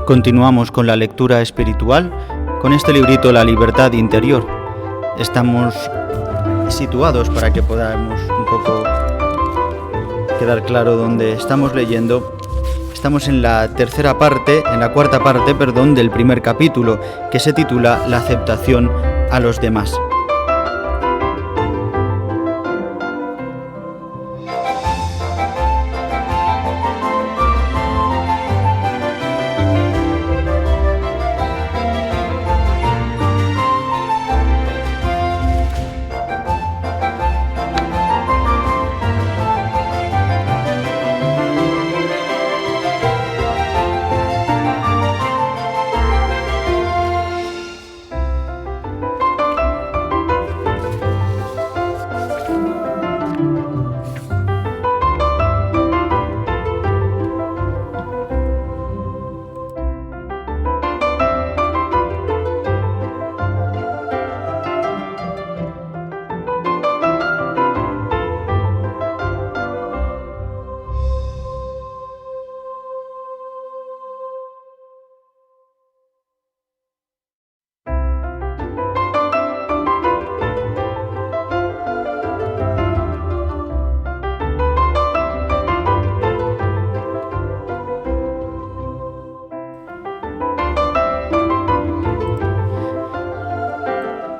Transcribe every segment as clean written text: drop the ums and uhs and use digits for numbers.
Continuamos con la lectura espiritual, con este librito La libertad interior. Estamos situados para que podamos un poco quedar claro dónde estamos leyendo. Estamos en la cuarta parte, del primer capítulo, que se titula La aceptación a los demás.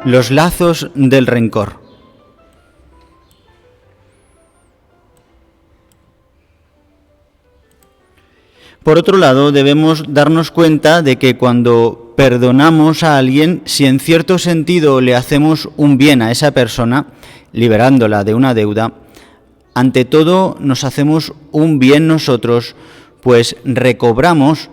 Los lazos del rencor. Por otro lado, debemos darnos cuenta de que cuando perdonamos a alguien, si en cierto sentido le hacemos un bien a esa persona, liberándola de una deuda, ante todo nos hacemos un bien nosotros, pues recobramos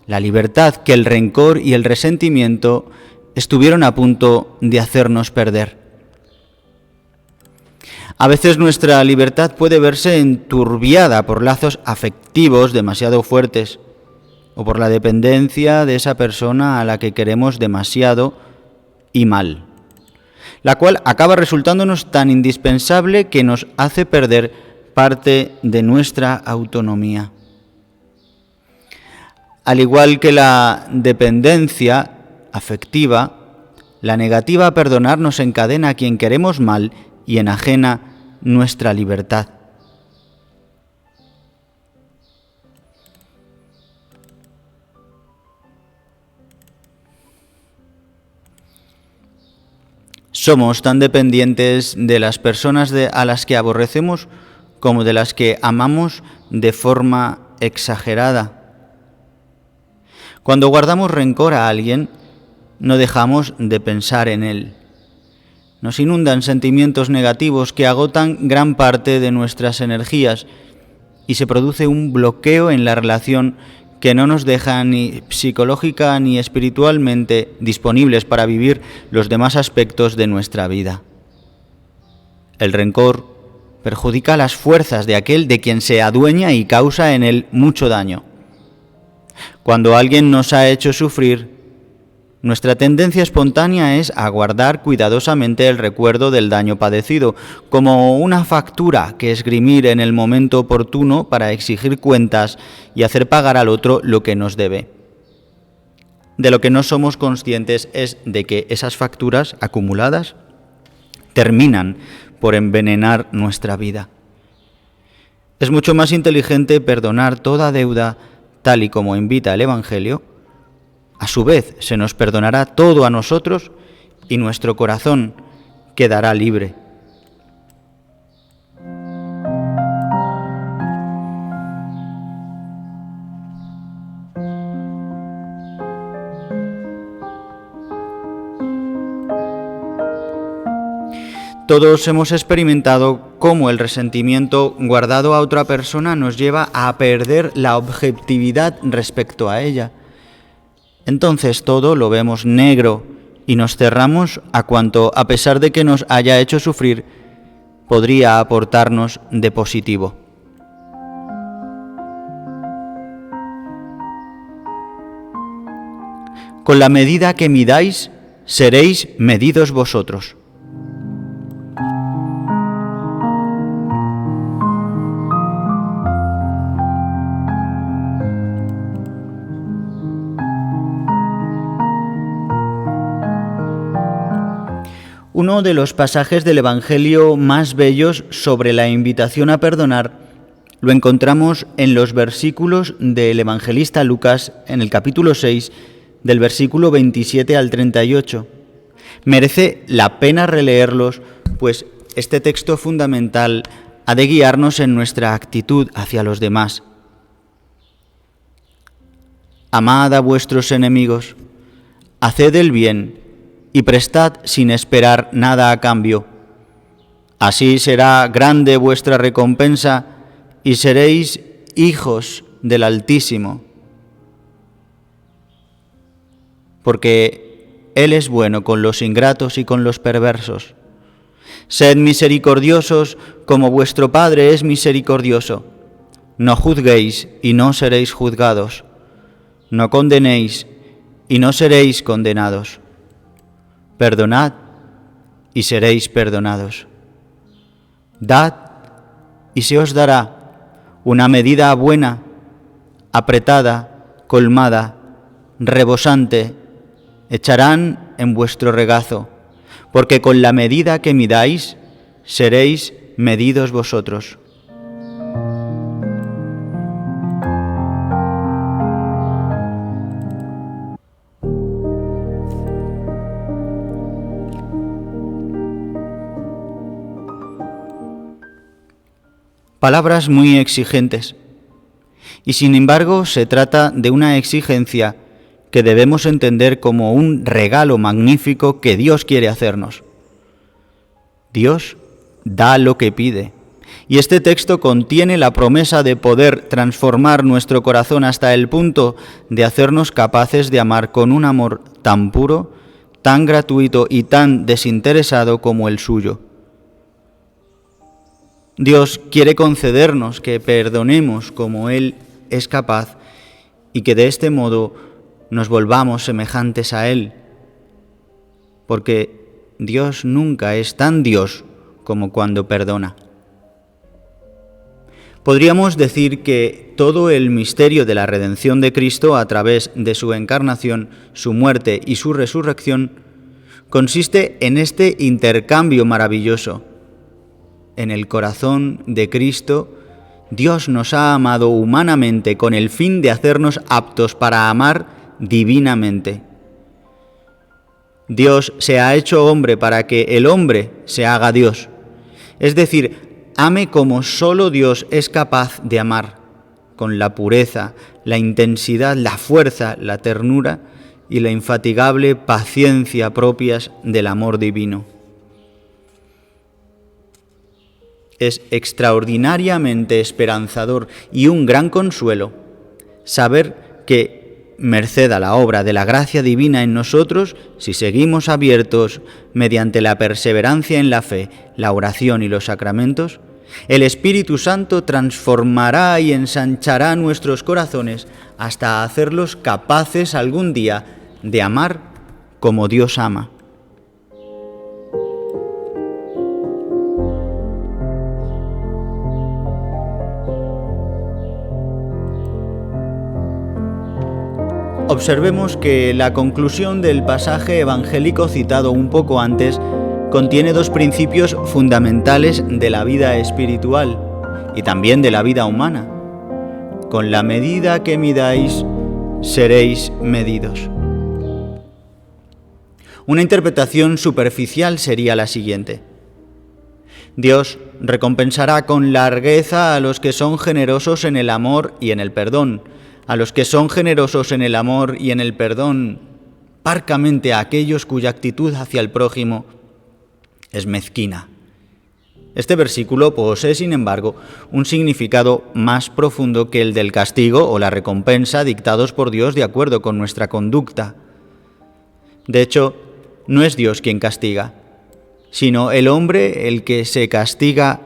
la libertad que el rencor y el resentimiento estuvieron a punto de hacernos perder. A veces nuestra libertad puede verse enturbiada por lazos afectivos demasiado fuertes o por la dependencia de esa persona a la que queremos demasiado y mal, la cual acaba resultándonos tan indispensable que nos hace perder parte de nuestra autonomía. Al igual que la dependencia afectiva, la negativa a perdonar nos encadena a quien queremos mal y enajena nuestra libertad. Somos tan dependientes de las personas a las que aborrecemos como de las que amamos de forma exagerada. Cuando guardamos rencor a alguien, no dejamos de pensar en él. Nos inundan sentimientos negativos que agotan gran parte de nuestras energías y se produce un bloqueo en la relación que no nos deja ni psicológica ni espiritualmente disponibles para vivir los demás aspectos de nuestra vida. El rencor perjudica las fuerzas de aquel de quien se adueña y causa en él mucho daño. Cuando alguien nos ha hecho sufrir, nuestra tendencia espontánea es a guardar cuidadosamente el recuerdo del daño padecido, como una factura que esgrimir en el momento oportuno para exigir cuentas y hacer pagar al otro lo que nos debe. De lo que no somos conscientes es de que esas facturas acumuladas terminan por envenenar nuestra vida. Es mucho más inteligente perdonar toda deuda, tal y como invita el Evangelio. A su vez, se nos perdonará todo a nosotros y nuestro corazón quedará libre. Todos hemos experimentado cómo el resentimiento guardado a otra persona nos lleva a perder la objetividad respecto a ella. Entonces todo lo vemos negro y nos cerramos a cuanto, a pesar de que nos haya hecho sufrir, podría aportarnos de positivo. Con la medida que midáis, seréis medidos vosotros. Uno de los pasajes del Evangelio más bellos sobre la invitación a perdonar lo encontramos en los versículos del evangelista Lucas en el capítulo 6, del versículo 27 al 38. Merece la pena releerlos, pues este texto fundamental ha de guiarnos en nuestra actitud hacia los demás. Amad a vuestros enemigos, haced el bien y prestad sin esperar nada a cambio. Así será grande vuestra recompensa y seréis hijos del Altísimo, porque Él es bueno con los ingratos y con los perversos. Sed misericordiosos como vuestro Padre es misericordioso. No juzguéis y no seréis juzgados. No condenéis y no seréis condenados. Perdonad y seréis perdonados. Dad y se os dará una medida buena, apretada, colmada, rebosante, echarán en vuestro regazo, porque con la medida que midáis, seréis medidos vosotros. Palabras muy exigentes. Y sin embargo se trata de una exigencia que debemos entender como un regalo magnífico que Dios quiere hacernos. Dios da lo que pide. Y este texto contiene la promesa de poder transformar nuestro corazón hasta el punto de hacernos capaces de amar con un amor tan puro, tan gratuito y tan desinteresado como el suyo. Dios quiere concedernos que perdonemos como Él es capaz y que de este modo nos volvamos semejantes a Él, porque Dios nunca es tan Dios como cuando perdona. Podríamos decir que todo el misterio de la redención de Cristo a través de su encarnación, su muerte y su resurrección consiste en este intercambio maravilloso. En el corazón de Cristo, Dios nos ha amado humanamente con el fin de hacernos aptos para amar divinamente. Dios se ha hecho hombre para que el hombre se haga Dios, es decir, ame como solo Dios es capaz de amar, con la pureza, la intensidad, la fuerza, la ternura y la infatigable paciencia propias del amor divino. Es extraordinariamente esperanzador y un gran consuelo saber que, merced a la obra de la gracia divina en nosotros, si seguimos abiertos mediante la perseverancia en la fe, la oración y los sacramentos, el Espíritu Santo transformará y ensanchará nuestros corazones hasta hacerlos capaces algún día de amar como Dios ama. Observemos que la conclusión del pasaje evangélico citado un poco antes contiene dos principios fundamentales de la vida espiritual y también de la vida humana. Con la medida que midáis, seréis medidos. Una interpretación superficial sería la siguiente: Dios recompensará con largueza a los que son generosos en el amor y en el perdón, a los que son generosos en el amor y en el perdón, parcamente a aquellos cuya actitud hacia el prójimo es mezquina. Este versículo posee, sin embargo, un significado más profundo que el del castigo o la recompensa dictados por Dios de acuerdo con nuestra conducta. De hecho, no es Dios quien castiga, sino el hombre el que se castiga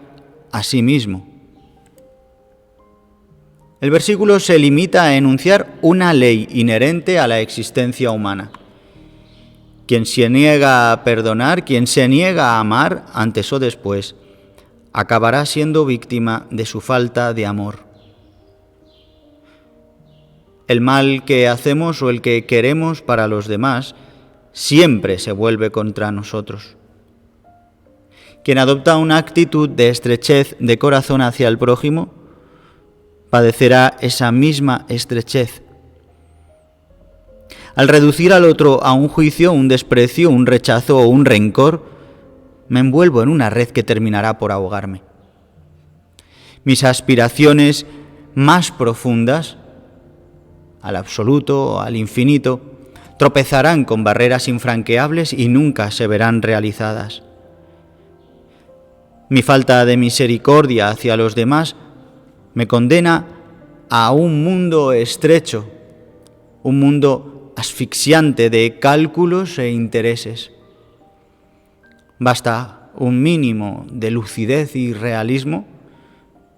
a sí mismo. El versículo se limita a enunciar una ley inherente a la existencia humana. Quien se niega a perdonar, quien se niega a amar, antes o después, acabará siendo víctima de su falta de amor. El mal que hacemos o el que queremos para los demás siempre se vuelve contra nosotros. Quien adopta una actitud de estrechez de corazón hacia el prójimo, padecerá esa misma estrechez. Al reducir al otro a un juicio, un desprecio, un rechazo o un rencor, me envuelvo en una red que terminará por ahogarme. Mis aspiraciones más profundas, al absoluto, al infinito, tropezarán con barreras infranqueables y nunca se verán realizadas. Mi falta de misericordia hacia los demás me condena a un mundo estrecho, un mundo asfixiante de cálculos e intereses. Basta un mínimo de lucidez y realismo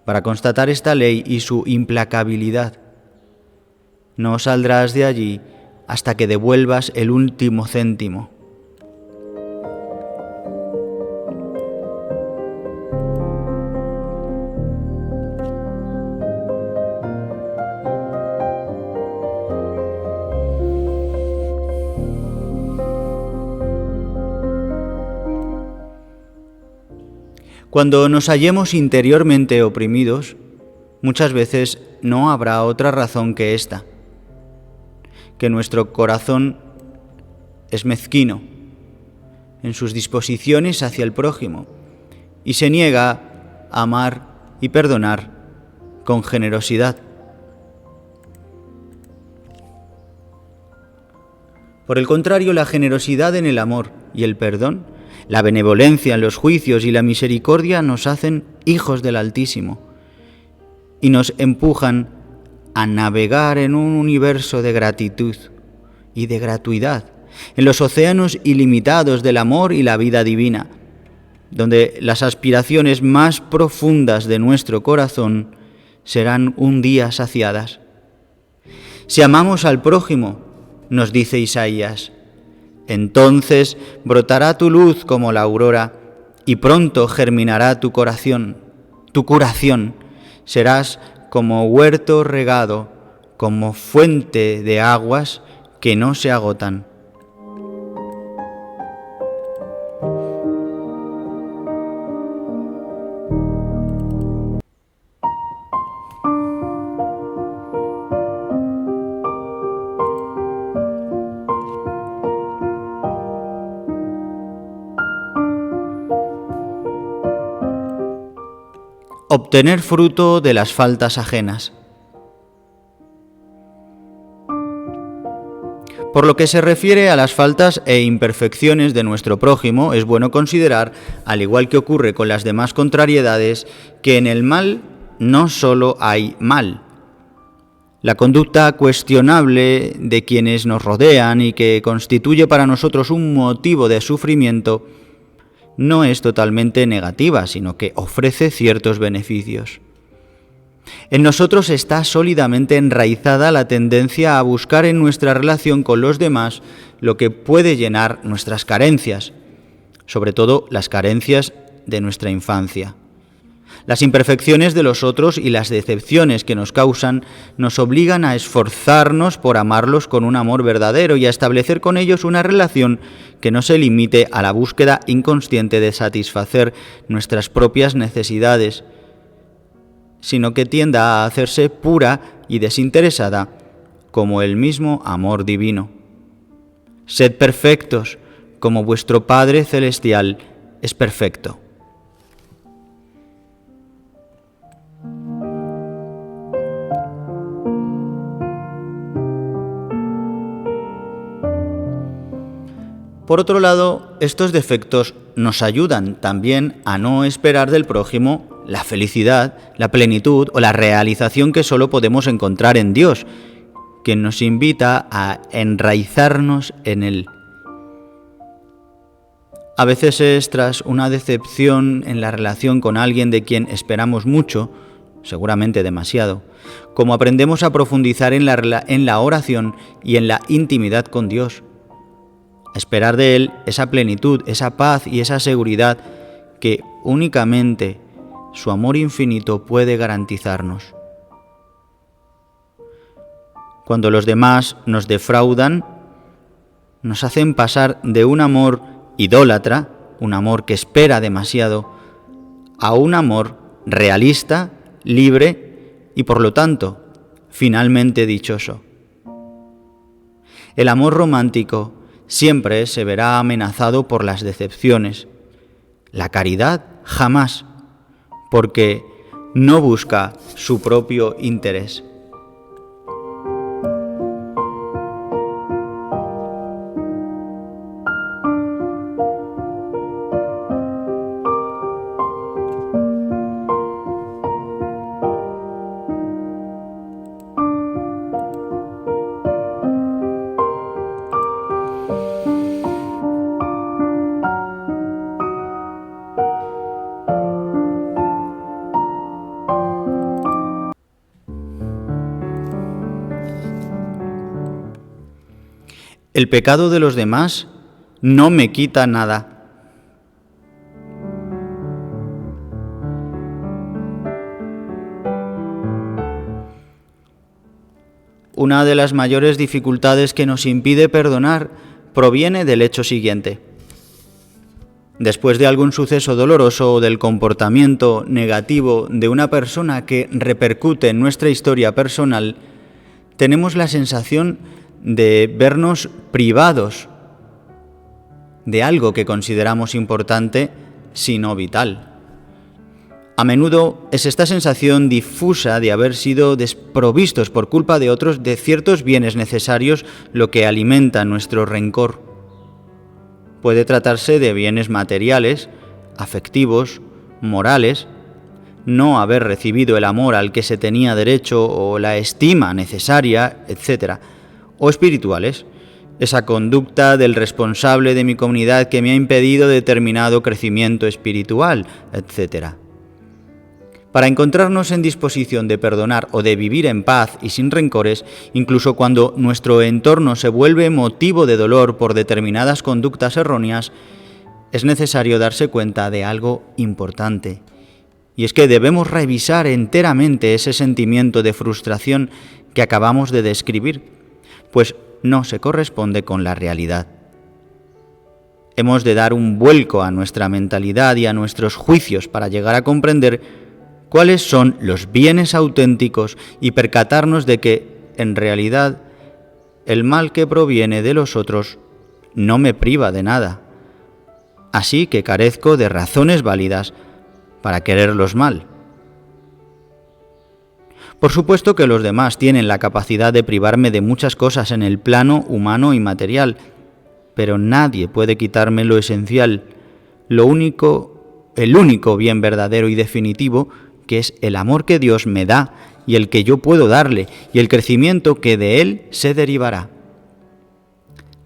para constatar esta ley y su implacabilidad. No saldrás de allí hasta que devuelvas el último céntimo. Cuando nos hallemos interiormente oprimidos, muchas veces no habrá otra razón que esta, que nuestro corazón es mezquino en sus disposiciones hacia el prójimo y se niega a amar y perdonar con generosidad. Por el contrario, la generosidad en el amor y el perdón, la benevolencia en los juicios y la misericordia nos hacen hijos del Altísimo y nos empujan a navegar en un universo de gratitud y de gratuidad, en los océanos ilimitados del amor y la vida divina, donde las aspiraciones más profundas de nuestro corazón serán un día saciadas. Si amamos al prójimo, nos dice Isaías, entonces brotará tu luz como la aurora y pronto germinará tu curación. Serás como huerto regado, como fuente de aguas que no se agotan. Obtener fruto de las faltas ajenas. Por lo que se refiere a las faltas e imperfecciones de nuestro prójimo, es bueno considerar, al igual que ocurre con las demás contrariedades, que en el mal no solo hay mal. La conducta cuestionable de quienes nos rodean y que constituye para nosotros un motivo de sufrimiento no es totalmente negativa, sino que ofrece ciertos beneficios. En nosotros está sólidamente enraizada la tendencia a buscar en nuestra relación con los demás lo que puede llenar nuestras carencias, sobre todo las carencias de nuestra infancia. Las imperfecciones de los otros y las decepciones que nos causan nos obligan a esforzarnos por amarlos con un amor verdadero y a establecer con ellos una relación que no se limite a la búsqueda inconsciente de satisfacer nuestras propias necesidades, sino que tienda a hacerse pura y desinteresada como el mismo amor divino. Sed perfectos, como vuestro Padre Celestial es perfecto. Por otro lado, estos defectos nos ayudan también a no esperar del prójimo la felicidad, la plenitud o la realización que solo podemos encontrar en Dios, quien nos invita a enraizarnos en Él. A veces es tras una decepción en la relación con alguien de quien esperamos mucho, seguramente demasiado, como aprendemos a profundizar en la oración y en la intimidad con Dios. Esperar de Él esa plenitud, esa paz y esa seguridad que únicamente su amor infinito puede garantizarnos. Cuando los demás nos defraudan, nos hacen pasar de un amor idólatra un amor que espera demasiado, a un amor realista, libre y por lo tanto, finalmente dichoso. El amor romántico siempre se verá amenazado por las decepciones. La caridad jamás, porque no busca su propio interés. El pecado de los demás no me quita nada. Una de las mayores dificultades que nos impide perdonar proviene del hecho siguiente. Después de algún suceso doloroso o del comportamiento negativo de una persona que repercute en nuestra historia personal, tenemos la sensación de vernos privados de algo que consideramos importante, si no vital. A menudo es esta sensación difusa de haber sido desprovistos por culpa de otros de ciertos bienes necesarios lo que alimenta nuestro rencor. Puede tratarse de bienes materiales, afectivos, morales, no haber recibido el amor al que se tenía derecho o la estima necesaria, etc., o espirituales, esa conducta del responsable de mi comunidad que me ha impedido determinado crecimiento espiritual, etc. Para encontrarnos en disposición de perdonar o de vivir en paz y sin rencores, incluso cuando nuestro entorno se vuelve motivo de dolor por determinadas conductas erróneas, es necesario darse cuenta de algo importante. Y es que debemos revisar enteramente ese sentimiento de frustración que acabamos de describir, pues no se corresponde con la realidad. Hemos de dar un vuelco a nuestra mentalidad y a nuestros juicios para llegar a comprender cuáles son los bienes auténticos y percatarnos de que, en realidad, el mal que proviene de los otros no me priva de nada. Así que carezco de razones válidas para quererlos mal. Por supuesto que los demás tienen la capacidad de privarme de muchas cosas en el plano humano y material, pero nadie puede quitarme lo esencial, el único bien verdadero y definitivo, que es el amor que Dios me da y el que yo puedo darle, y el crecimiento que de él se derivará.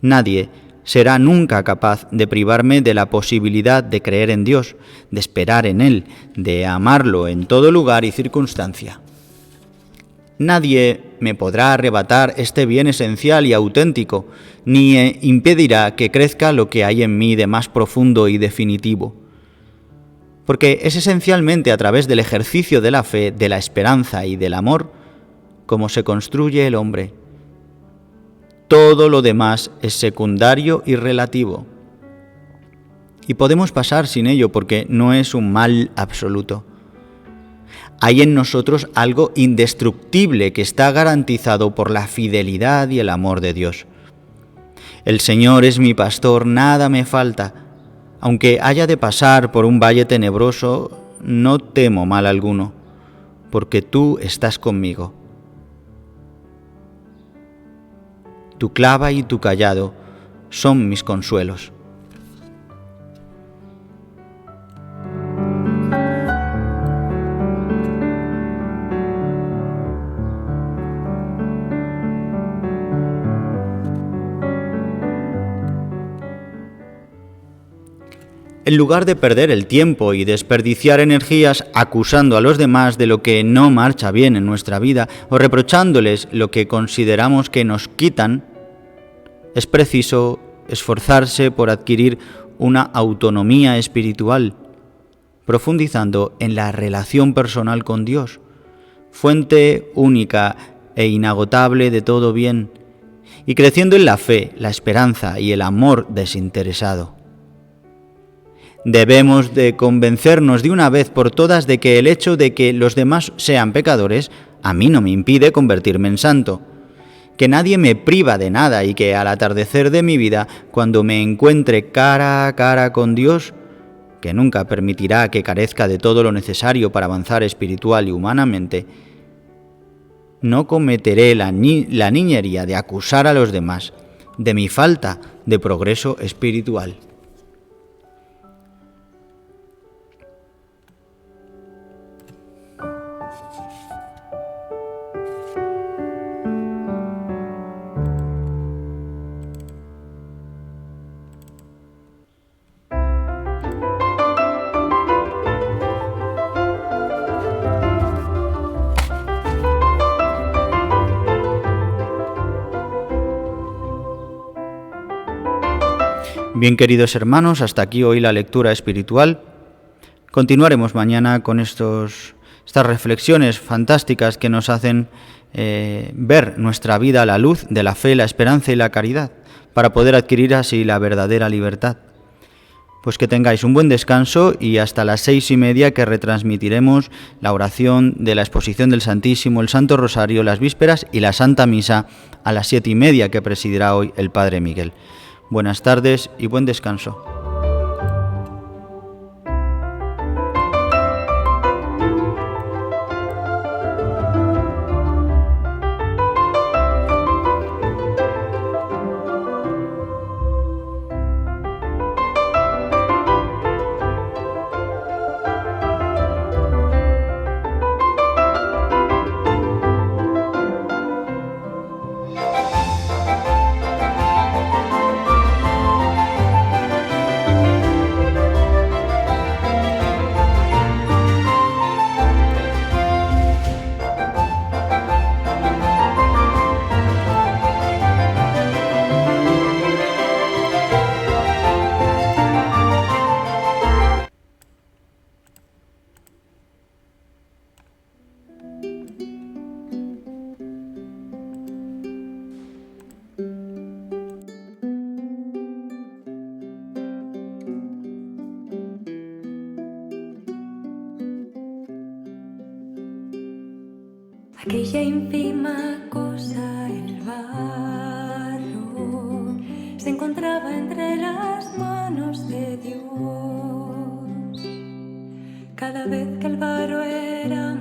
Nadie será nunca capaz de privarme de la posibilidad de creer en Dios, de esperar en Él, de amarlo en todo lugar y circunstancia. Nadie me podrá arrebatar este bien esencial y auténtico, ni impedirá que crezca lo que hay en mí de más profundo y definitivo. Porque es esencialmente a través del ejercicio de la fe, de la esperanza y del amor, como se construye el hombre. Todo lo demás es secundario y relativo. Y podemos pasar sin ello porque no es un mal absoluto. Hay en nosotros algo indestructible que está garantizado por la fidelidad y el amor de Dios. El Señor es mi pastor, nada me falta. Aunque haya de pasar por un valle tenebroso, no temo mal alguno, porque tú estás conmigo. Tu clava y tu cayado son mis consuelos. En lugar de perder el tiempo y desperdiciar energías acusando a los demás de lo que no marcha bien en nuestra vida o reprochándoles lo que consideramos que nos quitan, es preciso esforzarse por adquirir una autonomía espiritual, profundizando en la relación personal con Dios, fuente única e inagotable de todo bien, y creciendo en la fe, la esperanza y el amor desinteresado. Debemos de convencernos de una vez por todas de que el hecho de que los demás sean pecadores a mí no me impide convertirme en santo, que nadie me priva de nada y que al atardecer de mi vida, cuando me encuentre cara a cara con Dios, que nunca permitirá que carezca de todo lo necesario para avanzar espiritual y humanamente, no cometeré la niñería de acusar a los demás de mi falta de progreso espiritual. Bien, queridos hermanos, hasta aquí hoy la lectura espiritual. Continuaremos mañana con estas reflexiones fantásticas que nos hacen ver nuestra vida a la luz de la fe, la esperanza y la caridad, para poder adquirir así la verdadera libertad. Pues que tengáis un buen descanso y hasta las 6:30, que retransmitiremos la oración de la exposición del Santísimo, el Santo Rosario, las vísperas y la Santa Misa a las 7:30, que presidirá hoy el Padre Miguel. Buenas tardes y buen descanso. Aquella ínfima cosa, el barro, se encontraba entre las manos de Dios. Cada vez que el barro era